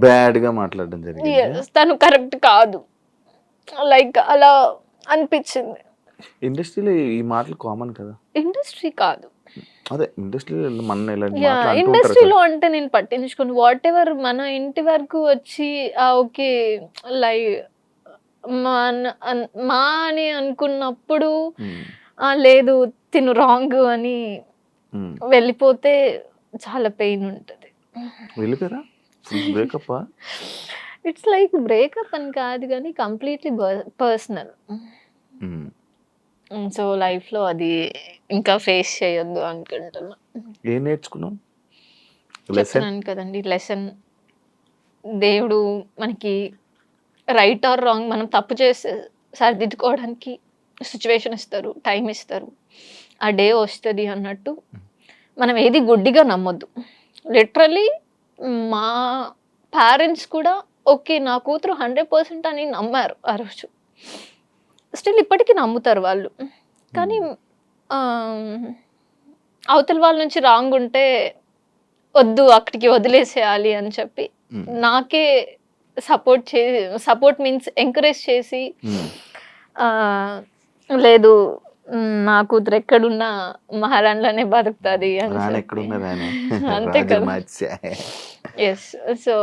బ్యాడ్ గా మాట్లాడడం జరిగింది. తను కరెక్ట్ కాదు, లైక్ అలా అనిపించింది. ఇండస్ట్రీలో ఈ మాటలు కామన్ కదా? ఇండస్ట్రీ కాదు, అదే ఇండస్ట్రీలో మన ఇండస్ట్రీలో అంటే నేను పట్టించుకుని వాట్ ఎవర్ మన ఇంటి వరకు వచ్చి ఓకే లైక్ మా అని అనుకున్నప్పుడు లేదు తిను రాంగ్ అని వెళ్ళిపోతే చాలా పెయిన్ ఉంటుంది. వెళ్ళిపోయారా? బ్రేకప్? ఇట్స్ లైక్ బ్రేకప్ అని కాదు కానీ కంప్లీట్లీ పర్సనల్. సో లైఫ్లో అది ఇంకా ఫేస్ చేయొద్దు అనుకుంటున్నా. ఏం నేర్చుకున్నావు? చెప్తున్నాను కదండి లెసన్. దేవుడు మనకి రైట్ ఆర్ రాంగ్ మనం తప్పు చేస్తే సరిదిద్దుకోవడానికి సిచ్యువేషన్ ఇస్తారు, టైం ఇస్తారు, ఆ డే వస్తుంది అన్నట్టు మనం ఏది గుడ్డిగా నమ్మొద్దు. లిటరలీ మా పేరెంట్స్ కూడా ఓకే నా కూతురు 100% అని నమ్మారు ఆ రోజు. స్టిల్ ఇప్పటికీ నమ్ముతారు వాళ్ళు. కానీ అవతల వాళ్ళ నుంచి రాంగ్ ఉంటే వద్దు అక్కడికి వదిలేసేయాలి అని చెప్పి నాకే సపోర్ట్ మీన్స్ ఎంకరేజ్ చేసి లేదు నా కూతురు ఎక్కడున్నా మహారాణిలోనే బతుకుతుంది అని అంతే కదా. ఎస్, సో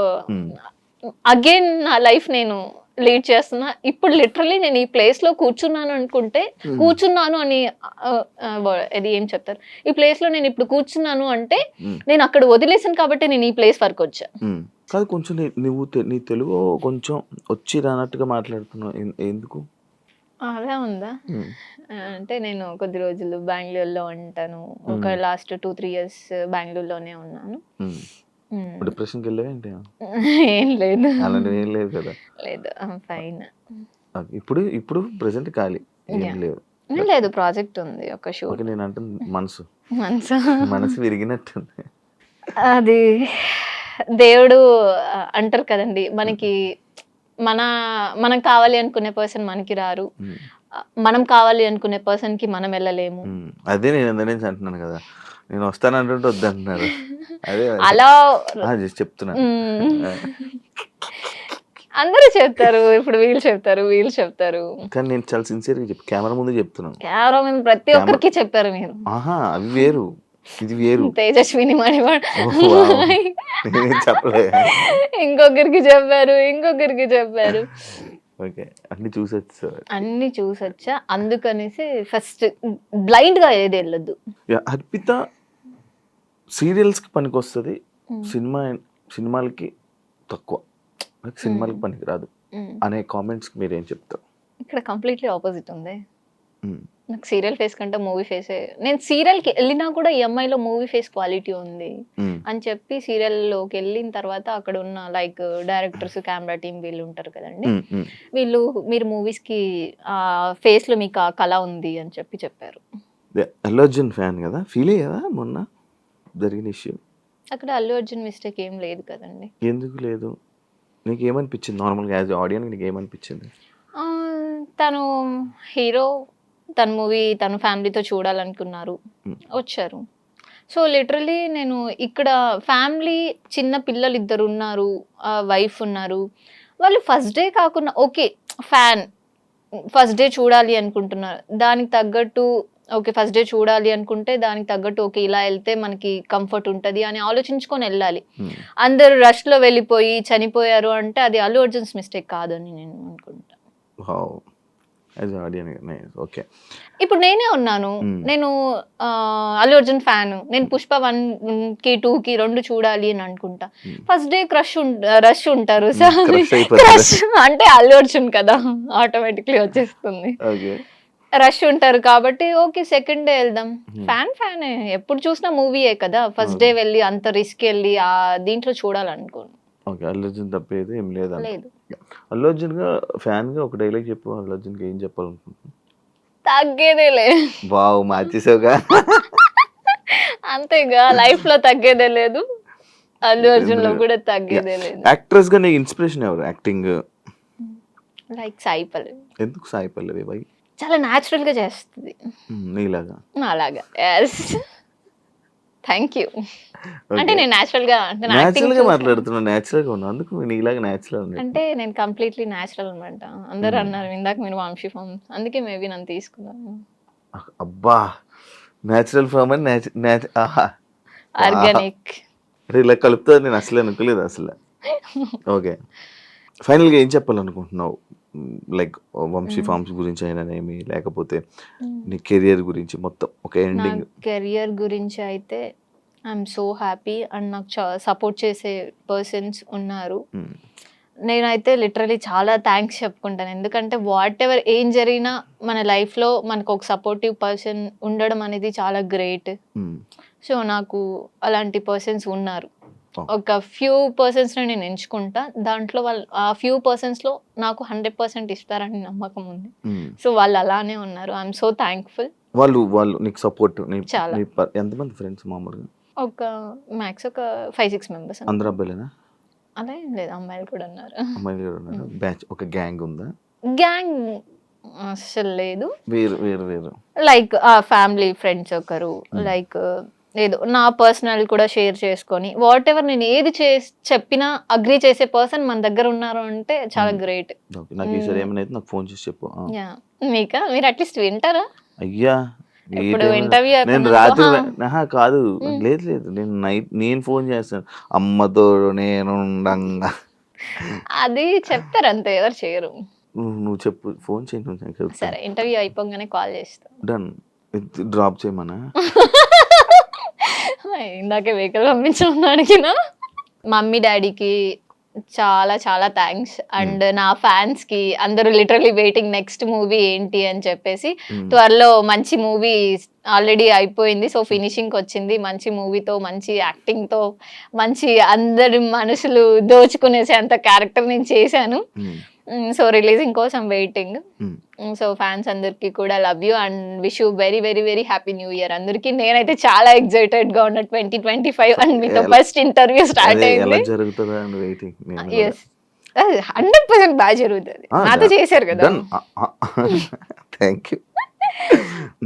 అగైన్ నా లైఫ్ నేను లీడ్ చేస్తున్నా. ఇప్పుడు లిటరలీ నేను ఈ ప్లేస్ లో కూర్చున్నాను అని అది ఏం చెప్తారు, ఈ ప్లేస్ లో నేను ఇప్పుడు కూర్చున్నాను అంటే నేను అక్కడ వదిలేసాను కాబట్టి నేను ఈ ప్లేస్ వరకు వచ్చా. కాదు, కొంచెం నువ్వు నీ తెలుగు కొంచెం వచ్చి రానట్టుగా మాట్లాడుతున్నావు, ఎందుకు? అలా ఉందా? అంటే నేను కొద్ది రోజులు బెంగళూరులో ఉంటాను, ఒక లాస్ట్ 2-3 years బెంగళూరులోనే ఉన్నాను. డిప్రెషన్కి వెళ్ళావేంటి? ఏం లేదు, అలాంటివి ఏం లేదు కదా? లేదు, ఫైన్. ఇప్పుడు ప్రెసెంట్ ఖాళీ ఏం లేవు? లేదు, ప్రాజెక్ట్ ఉంది ఒక షో. నేను అంటే మనసు విరిగినట్టుంది. అది దేవుడు అంటారు కదండి, మనకి మనం కావాలి అనుకునే పర్సన్ మనకి రారు, మనం కావాలి అనుకునే పర్సన్ కి మనం వెళ్ళలేము. అదే నేను అంటున్నాను కదా, నేను వస్తానంటుంటే వద్దంటున్నారు. అదే అలా చెప్తున్నా. అందరూ చెప్తారు, ఇప్పుడు వీళ్ళు చెప్తారు కానీ నేను చాలా సిన్సియర్గా కెమెరా ముందు చెప్తున్నాను. కెమెరా ముందు ప్రతి ఒక్కరికి చెప్పారు మీరు. అవి వేరు, ఇది వేరు. తేజస్విని మణివాడ్ చెప్పలే, ఇంకొకరికి చెప్పారు. ఓకే, అన్ని చూసొచ్చా. అందుకనేసి ఫస్ట్ బ్లైండ్ గా ఏది వెళ్ళొద్దు. అర్పిత సీరియల్స్ కి పనికి వస్తుంది, సినిమాలకి తక్కువ, సినిమాలకి పనికి రాదు అనే కామెంట్స్ మీరేం చెప్తారు? ఇక్కడ కంప్లీట్లీ ఆపోజిట్ ఉంది. నాకు సీరియల్ ఫేస్ కంటే మూవీ ఫేసే. నేను సీరియల్కి వెళ్ళినా కూడా ఈ అమ్మాయిలో మూవీ ఫేస్ క్వాలిటీ ఉంది అని చెప్పి సీరియల్లోకి వెళ్ళిన తర్వాత అక్కడ ఉన్న లైక్ డైరెక్టర్స్, కెమెరా టీమ్ వీళ్ళు ఉంటారు కదండి, వీళ్ళు మీరు మూవీస్కి ఫేస్లో మీకు ఆ కళ ఉంది అని చెప్పారు. అల్లు అర్జున్ ఫ్యాన్ కదా, ఫీల్ అయ్యావా మొన్న జరిగిన ఇష్యూ? అక్కడ అల్లు అర్జున్ మిస్టేక్ ఏం లేదు కదండి. ఎందుకు లేదు? నీకు ఏమనిపించింది నార్మల్గా యాజ్ ఆడియన్స్? నీకు ఏమనిపించింది? తను హీరో, తన మూవీ తన ఫ్యామిలీతో చూడాలనుకున్నారు, వచ్చారు. సో లిటరలీ నేను ఇక్కడ ఫ్యామిలీ, చిన్న పిల్లలు 2 ఉన్నారు, వైఫ్ ఉన్నారు, వాళ్ళు ఫస్ట్ డే కాకుండా ఓకే ఫ్యాన్ ఫస్ట్ డే చూడాలి అనుకుంటున్నారు, దానికి తగ్గట్టు ఓకే ఫస్ట్ డే చూడాలి అనుకుంటే దానికి తగ్గట్టు ఓకే ఇలా వెళ్తే మనకి కంఫర్ట్ ఉంటుంది అని ఆలోచించుకొని వెళ్ళాలి. అందరు రష్ లో వెళ్ళిపోయి చనిపోయారు అంటే అది అల్లు అర్జున్స్ మిస్టేక్ కాదని నేను అనుకుంటా. ఓకే ఇప్పుడు నేనే ఉన్నాను, నేను అల్లు అర్జున్ ఫ్యాన్, నేను పుష్ప 1కి 2కి 2 చూడాలి అని అనుకుంటా. ఫస్ట్ డే రష్ ఉంటారు, క్రష్ అంటే అల్లు అర్జున్ కదా ఆటోమేటిక్లీ వచ్చేస్తుంది. రష్ ఉంటారు కాబట్టి ఓకే సెకండ్ డే వెళ్దాం. ఫ్యాన్ ఎప్పుడు చూసినా మూవీయే కదా, ఫస్ట్ డే వెళ్ళి అంత రిస్క్ వెళ్ళి ఆ దీంట్లో చూడాలనుకోను. ఓకే అల్లు అర్జున్ తప్పేది ఏం లేదు. అల్లు అర్జున్ గా ఫ్యాన్ గా ఒక డైలాగ్ చెప్పు, అల్లు అర్జున్ కి ఏం చెప్పాలనుకుంటున్నాను? తగ్గేదేలే. వావ్ మార్చేసావుగా. అంతేగా, లైఫ్ లో తగ్గేదే లేదు, అల్లు అర్జున్ లో కూడా తగ్గేదే లేదు. యాక్ట్రెస్ గా నీకు ఇన్స్పిరేషన్ ఎవరు యాక్టింగ్? లైక్ సాయి పల్లవి. ఎందుకు సాయి పల్లవి? బై చాలా న్యాచురల్ గా చేస్తుంది నీలాగా. అలాగా ఎస్ థ్యాంక్ యూ. అంటే నేను న్యాచురల్ గా మాట్లాడుతున్నా, న్యాచురల్ గా ఉన్నా, అందుకు నీలాగా న్యాచురల్ అంటే నేను కంప్లీట్లీ న్యాచురల్ అనమాట. అందరు అన్నారు ఇందాక మీరు వంశీ ఫామ్, అందుకే మేబీ నన్ను తీసుకున్నాను. అబ్బా న్యాచురల్ ఫామ్ అని ఆర్గానిక్ ఇలా కలుపుతా నేను అసలు అనుకోలేదు అసలు. ఓకే ఫైనల్ గా ఏం చెప్పాలనుకుంటున్నావు? లైక్ వంశీ ఫార్మ్స్ గురించి అయినానేమి, లేకపోతే నీ కెరియర్ గురించి మొత్తం ఒక ఎండింగ్. కెరియర్ గురించి అయితే ఐఎమ్ సో హ్యాపీ అండ్ నాకు సపోర్ట్ చేసే పర్సన్స్ ఉన్నారు. నేనైతే లిటరలీ చాలా థ్యాంక్స్ చెప్పుకుంటాను, ఎందుకంటే వాట్ ఎవర్ ఏం జరిగినా మన లైఫ్లో మనకు ఒక సపోర్టివ్ పర్సన్ ఉండడం అనేది చాలా గ్రేట్. సో నాకు అలాంటి పర్సన్స్ ఉన్నారు. ఒక ఫ్యూ పర్సన్స్ నేను ఎంచుకుంటా, దాంట్లో వాళ్ళు ఆ ఫ్యూ పర్సన్స్లో నాకు 100% ఇస్తారని నమ్మకం ఉంది. సో వాళ్ళు అలానే ఉన్నారు. I'm so thankful. వాళ్ళు నీకు సపోర్ట్ చాలా. ఎంతమంది ఫ్రెండ్స్ మామూలుగా? ఒక మ్యాక్స్ ఒక 5-6 మెంబర్స్. అందరూ అబ్బాయిలేనా? అలా ఏం లేదు, అమ్మాయిలు కూడా ఉన్నారు. అమ్మాయిలు కూడా ఉన్నారు. బ్యాచ్ ఒక గ్యాంగ్ ఉందా? గ్యాంగ్ అసలు లేదు, వేరు వేరు వేరు. లైక్ ఫ్యామిలీ ఫ్రెండ్స్ ఒకరు, లైక్ ఏదో నా పర్సనల్ కూడా షేర్ చేసుకొని వాట్ ఎవర్ నేను ఏది చెప్పినా అగ్రీ చేసే పర్సన్ మన దగ్గర ఉన్నారు అంటే చాలా గ్రేట్. నాకు ఈసారి ఏమైనా అయితే నాకు ఫోన్ చేసి చెప్పు. మీకా మీరు అట్లీస్ట్ వింటారా? అయ్యా ఇప్పుడు ఇంటర్వ్యూ నేను రాత్రి కాదు, లేదు లేదు, నేను ఫోన్ చేస్తాను అమ్మతో నేను అది చెప్తారు అంతే, ఎవరు చేయరు. నువ్వు చెప్పు, ఫోన్ చేయి. సరే ఇంటర్వ్యూ అయిపోగానే కాల్ చేస్తా. డన్. డ్రాప్ చేయమన్నా? ఇందాకే వెహికల్ పంపించమని అడిగిన. మమ్మీ డాడీకి చాలా చాలా థ్యాంక్స్, అండ్ నా ఫ్యాన్స్ కి అందరూ లిటరలీ వెయిటింగ్ నెక్స్ట్ మూవీ ఏంటి అని చెప్పేసి. త్వరలో మంచి మూవీ ఆల్రెడీ అయిపోయింది, సో ఫినిషింగ్ వచ్చింది. మంచి మూవీతో, మంచి యాక్టింగ్ తో, మంచి అందరి మనసులు దోచుకునేసే అంత క్యారెక్టర్ నేను చేశాను. సో రిలీజింగ్ కోసం వెయిటింగ్. సో ఫ్యాన్స్ అందరికి కూడా love you and wish you very very very happy new year అందరికి. నేనైతే చాలా ఎక్సైటెడ్ గా ఉన్నా 2025 అండ్ మీతో ఫస్ట్ ఇంటర్వ్యూ స్టార్ట్ అయింది. 100% బాగా జరుగుతుంది, నాతో చేశారు కదా. Thank you.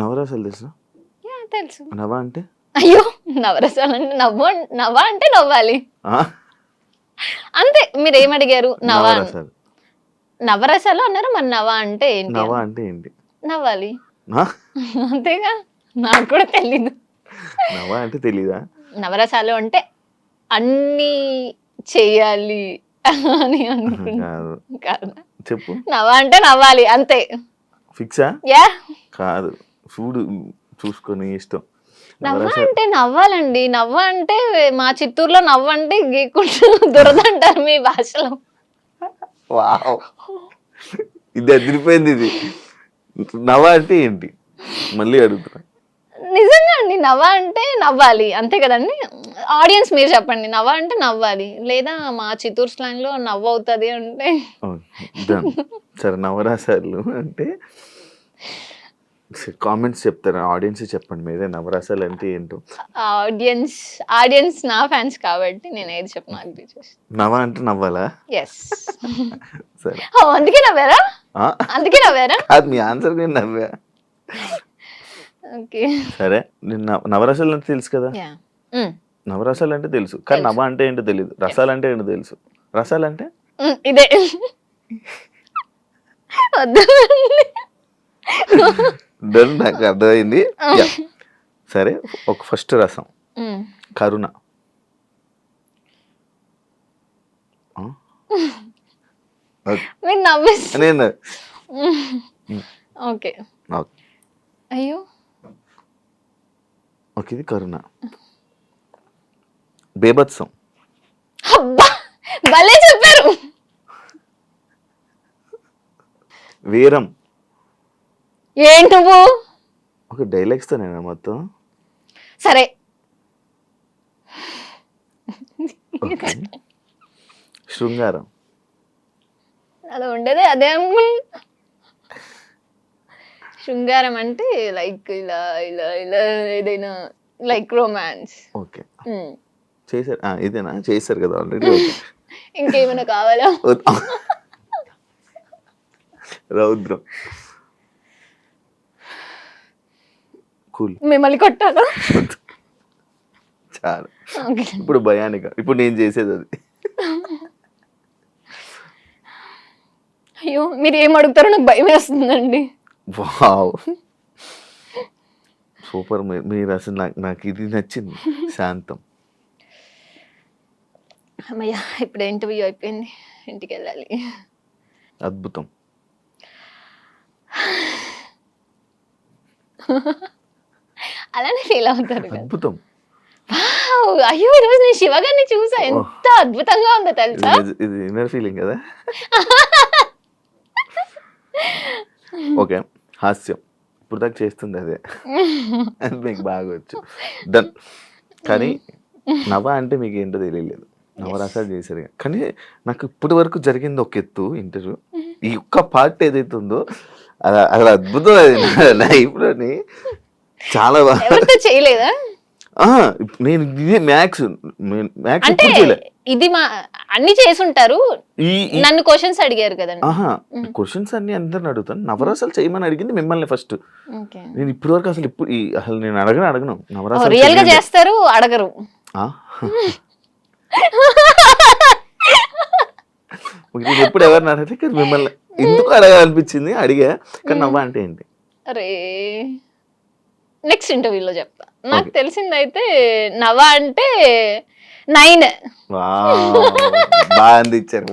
నవరసాలు తెలుసా? తెలుసు. నవ అంటే? అయ్యో నవరసాలు అంటే నవ్వ అంటే నవ్వాలి అంతే. మీరు ఏమడిగారు? నవరసాలు అన్నారు, మరి నవ అంటే ఏంటి? నవ అంటే ఏంటి? నవ్వాలి అంతేగా, నాకు కూడా తెలీదు. నవ అంటే తెలీదా? నవరసాలు అంటే అన్ని చెయ్యాలి అని అనుకుంటున్నాను. చెప్పు. నవ అంటే నవ్వాలి అంతే. ఫిక్సా? యా. కాదు, చూడు చూసుకొని ఇష్టం. నవ్వ అంటే నవ్వాలండి. నవ్వ అంటే మా చిత్తూరులో నవ్వ అంటే గీకుంటూ దురదంటారు మీ భాషలో. వావ్, ఇది అదిరిపోయింది. ఇది నవ్వ అంటే ఏంటి మళ్ళీ అడుగుతున్నా. నిజంగా అండి, నవ్వ అంటే నవ్వాలి అంతే కదండి. ఆడియన్స్ మీరు చెప్పండి, నవ్వ అంటే నవ్వాలి, లేదా మా చిత్తూరు స్లాంగ్ లో నవ్వు అవుతుంది అంటే. సరే నవరసాలు అంటే కామెంట్స్ చెప్తారా? ఆడియన్స్ చెప్పండి మీరే, నవరసాలు అంటే ఏంటో. ఆడియన్స్ నా ఫ్యాన్స్ కాబట్టి నేను ఏది చెప్పిన అగ్రీ చేస్తాను. నవ్వ అంటే నవ్వాలా? ఎస్. సరే అందుకే నవ్వారా? అందుకే నవ్వారా? అది మీ ఆన్సర్. నేను నవ్వా. ఓకే సరే, నేను నవరసాలు అంటే తెలుసు కదా. నవరసాలు అంటే తెలుసు, కానీ నవ్వ అంటే ఏంటో తెలియదు. రసాలు అంటే ఏంటో తెలుసు. రసాలు అంటే ఇదే. డన్, నాకు అర్థమైంది. Yeah. సరే, ఒక ఫస్ట్ రసం కరుణ. మీరు నవ్వేసి నేను ఓకే. అయ్యో ఓకే, ఇది కరుణ. బేభత్సం. అబ్బా భలే చెప్పారు. వీరం. ఏంటి నువ్వు? ఒక డైలాగ్స్ తో నేను మొత్తం. సరే ఓకే. శృంగారం. అలా ఉండేదే అదే అనుకుంటా. శృంగారం అంటే లైక్ ఇలా ఇలా ఇలా ఏదైనా లైక్ రొమాన్స్. ఓకే, చేశారు. ఇదేనా చేశారు కదా ఆల్రెడీ. ఇంకేమైనా కావాలా? రౌద్రం. కూల్. మిమ్మల్ని కొట్టాలా? చాలా. ఇప్పుడు భయానిక. ఇప్పుడు నేను చేసేది అది. అయ్యో మీరు ఏం అడుగుతారో నాకు భయం వేస్తుందండి. Wow, super. మీరు అసలు నాకు ఇది నచ్చింది. శాంతం. అమ్మయ్య ఇప్పుడు ఇంటర్వ్యూ అయిపోయింది, ఇంటికి వెళ్ళాలి. అద్భుతం. అలానే ఫీల్ అవుతారు కదా. అద్భుతం. వావ్, అయ్యో ఈరోజు నేను శివ గారిని చూసా, ఎంత అద్భుతంగా ఉందో తెలుసా. ఇది ఇన్నర్ ఫీలింగ్ కదా. ఓకే, హాస్యం. ఇప్పుడు దాకా చేస్తుంది అదే, అది మీకు బాగా వచ్చు. డన్. కానీ నవ అంటే మీకు ఏంటో తెలియలేదు. నవరసాలు చేశారు కానీ నాకు ఇప్పటి వరకు జరిగింది ఒక ఎత్తు ఇంటర్వ్యూ. ఈ ఒక్క పార్ట్ ఏదైతే ఉందో అలా అద్భుతం. అది నా లైఫ్లోని చాలా బాగా చేయలేదా? నేను ఇది మ్యాథ్స్ అంటే ఇది మా అన్ని చేసి ఉంటారు. నన్ను క్వశ్చన్స్ అడిగారు కదండి. క్వశ్చన్స్ అన్ని అందరిని అడుగుతాను. నవరసాలు చేయమని అడిగింది మిమ్మల్ని ఫస్ట్. నేను ఇప్పటి వరకు అసలు నేను అడగను నవరసాలు. రియల్ గా చేస్తారు, అడగరు. ఎప్పుడు ఎవరిని అడగలేదు, మిమ్మల్ని ఎందుకు అడగాలనిపించింది, అడిగా. కానీ నవ్వ అంటే ఏంటి? అరే నెక్స్ట్ ఇంటర్వ్యూలో చెప్తా. నాకు తెలిసిందైతే నవ అంటే 9. బాగా అందించారు.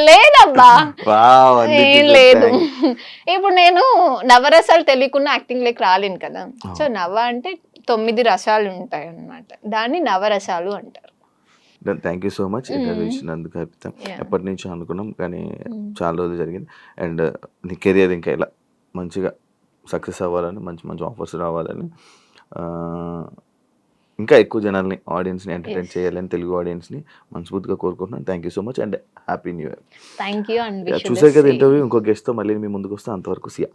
లేదబ్బా, ఏం లేదు. ఇప్పుడు నేను నవరసాలు తెలియకుండా యాక్టింగ్ లైక్ రాలేను కదా. సో నవ అంటే 9 రసాలు ఉంటాయి అన్నమాట, దాన్ని నవరసాలు అంటారు. Thank you so much interview ఇచ్చినందుకు. అర్పితం, ఎప్పటి నుంచో అనుకున్నాం కానీ చాలా రోజులు జరిగింది. అండ్ నీ కెరియర్ ఇంకా ఇలా మంచిగా సక్సెస్ అవ్వాలని, మంచి మంచి ఆఫర్స్ రావాలని, ఇంకా ఎక్కువ జనాల్ని, ఆడియన్స్ని ఎంటర్టైన్ చేయాలని, తెలుగు ఆడియన్స్ని మనస్ఫూర్తిగా కోరుకుంటున్నాను. Thank you so much and happy new year. Thank you. చూసారు కదా ఇంటర్వ్యూ. ఇంకో గెస్ట్తో మళ్ళీ మీ ముందుకు వస్తే, అంతవరకు సియా.